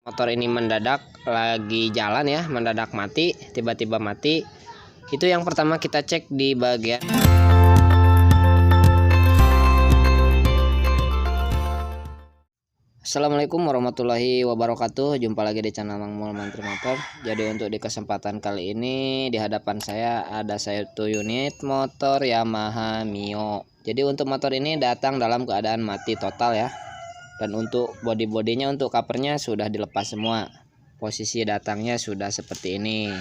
Motor ini mendadak lagi jalan ya, mendadak mati, tiba-tiba mati. Itu yang pertama kita cek di bagian Assalamualaikum warahmatullahi wabarakatuh. Jumpa lagi di channel Mang Mul Mantri Motor. Jadi untuk di kesempatan kali ini di hadapan saya ada satu unit motor Yamaha Mio. Jadi untuk motor ini datang dalam keadaan mati total ya. Dan untuk bodi-bodinya, untuk covernya sudah dilepas semua. Posisi datangnya sudah seperti ini.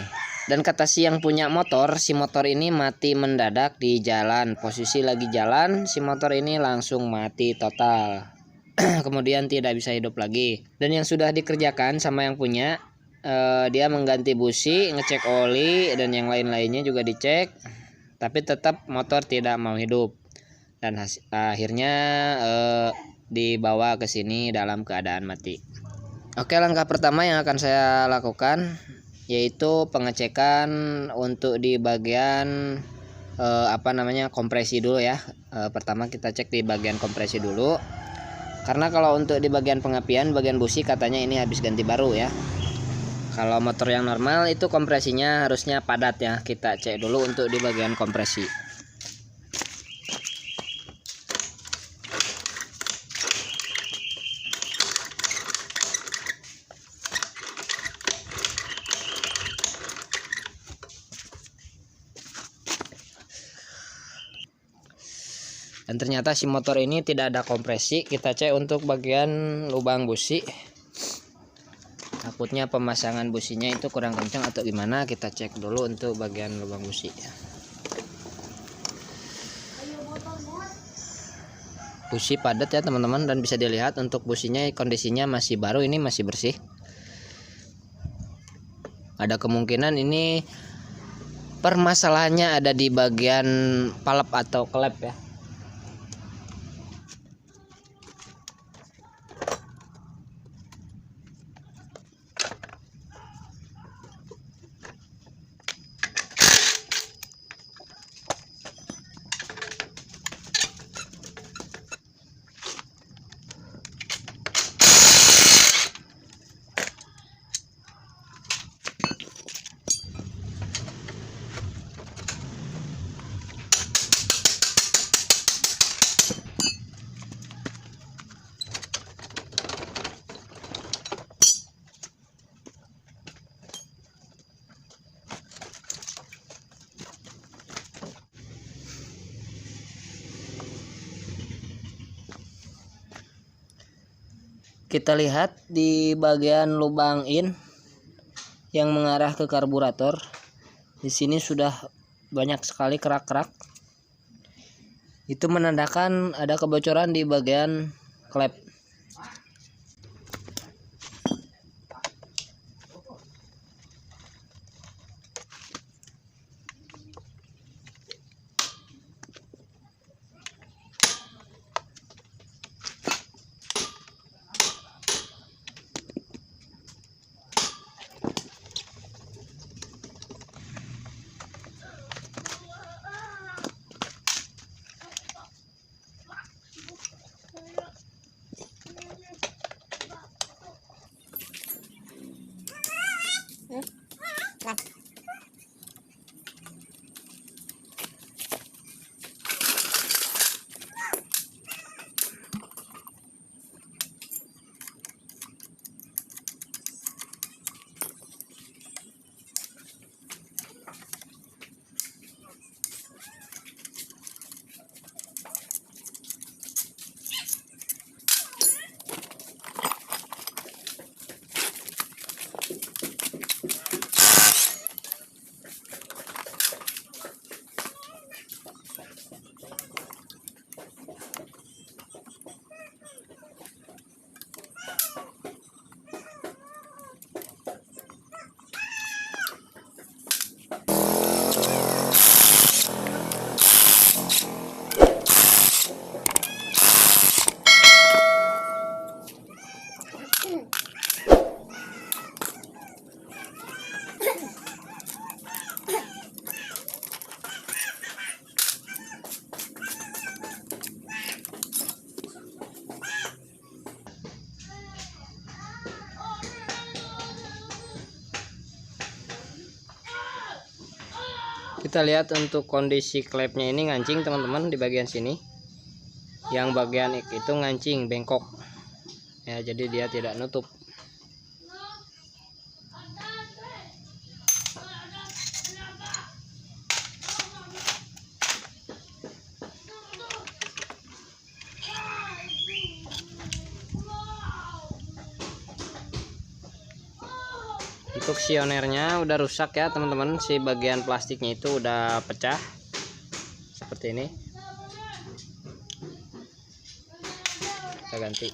Dan kata si yang punya motor, si motor ini mati mendadak di jalan. Posisi lagi jalan, si motor ini langsung mati total. Kemudian tidak bisa hidup lagi. Dan yang sudah dikerjakan sama yang punya, dia mengganti busi, ngecek oli, dan yang lain-lainnya juga dicek. Tapi tetap motor tidak mau hidup. Dan akhirnya dibawa ke sini dalam keadaan mati. Oke, langkah pertama yang akan saya lakukan yaitu pengecekan untuk di bagian kompresi dulu ya. Pertama kita cek di bagian kompresi dulu. Karena kalau untuk di bagian pengapian, bagian busi katanya ini habis ganti baru ya. Kalau motor yang normal itu kompresinya harusnya padat ya. Kita cek dulu untuk di bagian kompresi. Dan ternyata si motor ini tidak ada kompresi. Kita cek untuk bagian lubang busi. Takutnya pemasangan businya itu kurang kencang atau gimana. Kita cek dulu untuk bagian lubang busi. Busi padat ya teman-teman, dan bisa dilihat untuk businya kondisinya masih baru, ini masih bersih. Ada kemungkinan ini permasalahannya ada di bagian palep atau klep ya. Kita lihat di bagian lubang in yang mengarah ke karburator. Di sini sudah banyak sekali kerak-kerak. Itu menandakan ada kebocoran di bagian klep. Kita lihat untuk kondisi klepnya ini ngancing teman-teman di bagian sini. Yang bagian itu ngancing bengkok. Ya, jadi dia tidak nutup. Untuk sionernya udah rusak ya teman-teman, si bagian plastiknya itu udah pecah seperti ini. Kita ganti.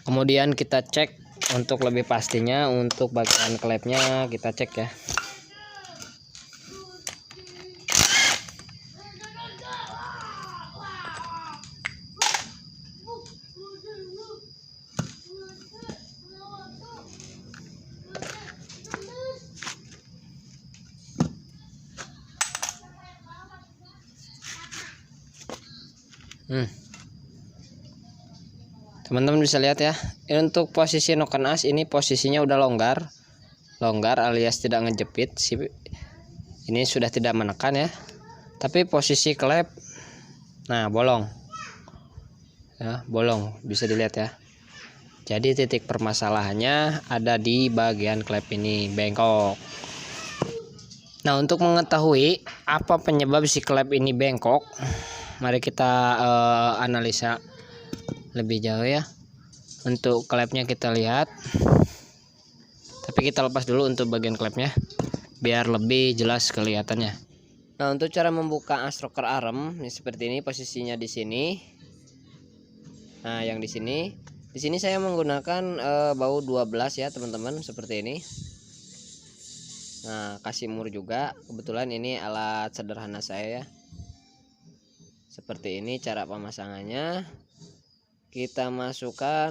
Kemudian kita cek untuk lebih pastinya, untuk bagian klepnya kita cek ya. Teman-teman bisa lihat ya, untuk posisi noken as ini posisinya udah longgar alias tidak ngejepit. Ini sudah tidak menekan ya, tapi posisi klep nah bolong ya, bolong bisa dilihat ya. Jadi titik permasalahannya ada di bagian klep ini bengkok. Nah, untuk mengetahui apa penyebab si klep ini bengkok, mari kita analisa lebih jauh ya. Untuk klepnya kita lihat, tapi kita lepas dulu untuk bagian klepnya biar lebih jelas kelihatannya. Nah, untuk cara membuka as rocker arm ini seperti ini, posisinya di sini. Nah, yang di sini saya menggunakan baut 12 ya teman-teman, seperti ini. Nah, kasih mur juga, kebetulan ini alat sederhana saya ya. Seperti ini cara pemasangannya. Kita masukkan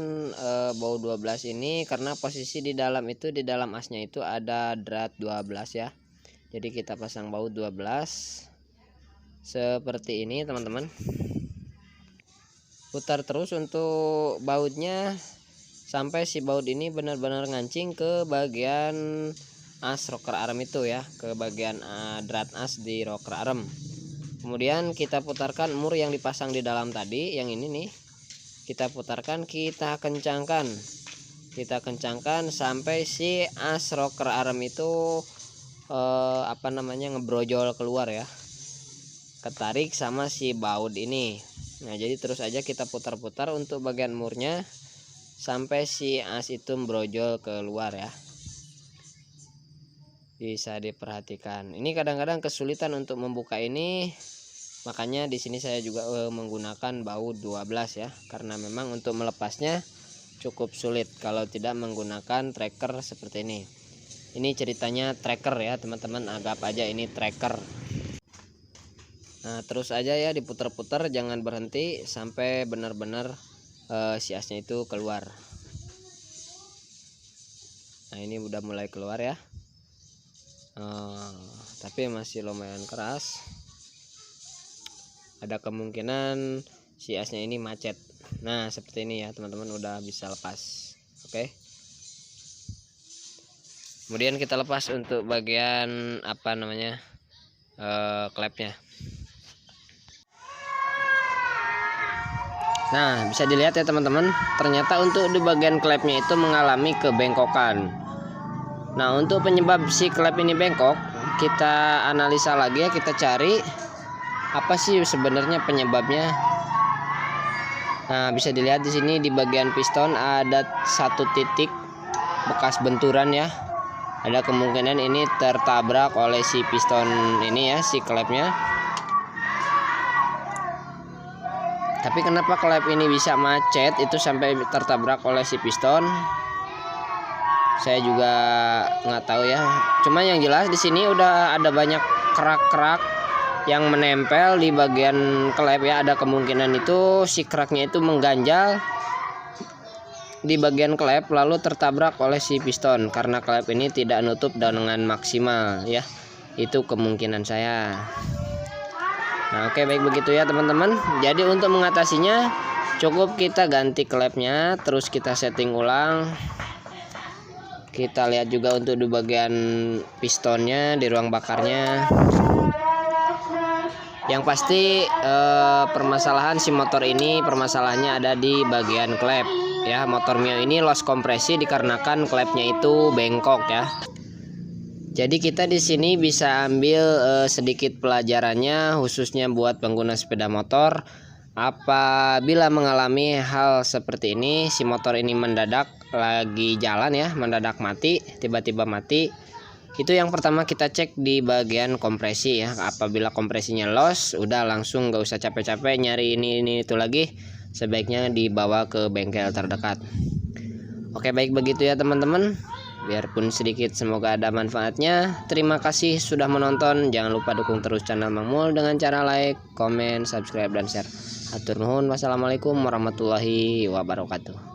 baut 12 ini karena posisi di dalam itu, di dalam asnya itu ada drat 12 ya. Jadi kita pasang baut 12 seperti ini teman-teman. Putar terus untuk bautnya sampai si baut ini benar-benar ngancing ke bagian as rocker arm itu ya, ke bagian drat as di rocker arm. Kemudian kita putarkan mur yang dipasang di dalam tadi, yang ini nih. Kita putarkan, kita kencangkan sampai si as rocker arm itu ngebrojol keluar ya, ketarik sama si baut ini. Nah, jadi terus aja kita putar-putar untuk bagian murnya sampai si as itu brojol keluar ya. Bisa diperhatikan. Ini kadang-kadang kesulitan untuk membuka ini. Makanya di sini saya juga menggunakan baut 12 ya, karena memang untuk melepasnya cukup sulit kalau tidak menggunakan tracker seperti ini. Ini ceritanya tracker ya teman-teman, anggap aja ini tracker. Nah, terus aja ya diputar-putar, jangan berhenti sampai benar-benar si asnya itu keluar. Nah, ini udah mulai keluar ya, tapi masih lumayan keras. Ada kemungkinan si asnya ini macet. Nah, seperti ini ya teman-teman, udah bisa lepas. Oke. Kemudian kita lepas untuk bagian klepnya. Nah, bisa dilihat ya teman-teman, ternyata untuk di bagian klepnya itu mengalami kebengkokan. Nah, untuk penyebab si klep ini bengkok, kita analisa lagi ya, kita cari apa sih sebenarnya penyebabnya. Nah, bisa dilihat di sini di bagian piston ada satu titik bekas benturan ya. Ada kemungkinan ini tertabrak oleh si piston ini ya, si klepnya. Tapi kenapa klep ini bisa macet itu sampai tertabrak oleh si piston? Saya juga nggak tahu ya. Cuma yang jelas di sini udah ada banyak kerak-kerak yang menempel di bagian klep ya, ada kemungkinan itu si kraknya itu mengganjal di bagian klep lalu tertabrak oleh si piston karena klep ini tidak nutup dengan maksimal ya. Itu kemungkinan saya. Nah, oke, baik begitu ya teman-teman. Jadi untuk mengatasinya cukup kita ganti klepnya, terus kita setting ulang. Kita lihat juga untuk di bagian pistonnya, di ruang bakarnya. Yang pasti permasalahan si motor ini, permasalahannya ada di bagian klep ya. Motor Mio ini loss kompresi dikarenakan klepnya itu bengkok ya. Jadi kita di sini bisa ambil sedikit pelajarannya, khususnya buat pengguna sepeda motor. Apabila mengalami hal seperti ini, si motor ini mendadak lagi jalan ya, mendadak mati, tiba-tiba mati. Itu yang pertama kita cek di bagian kompresi ya. Apabila kompresinya loss, udah langsung gak usah capek-capek nyari ini itu lagi. Sebaiknya dibawa ke bengkel terdekat. Oke, baik begitu ya teman-teman. Biarpun sedikit, semoga ada manfaatnya. Terima kasih sudah menonton. Jangan lupa dukung terus channel Mang Mul dengan cara like, komen, subscribe, dan share. Hatur nuhun. Wassalamualaikum warahmatullahi wabarakatuh.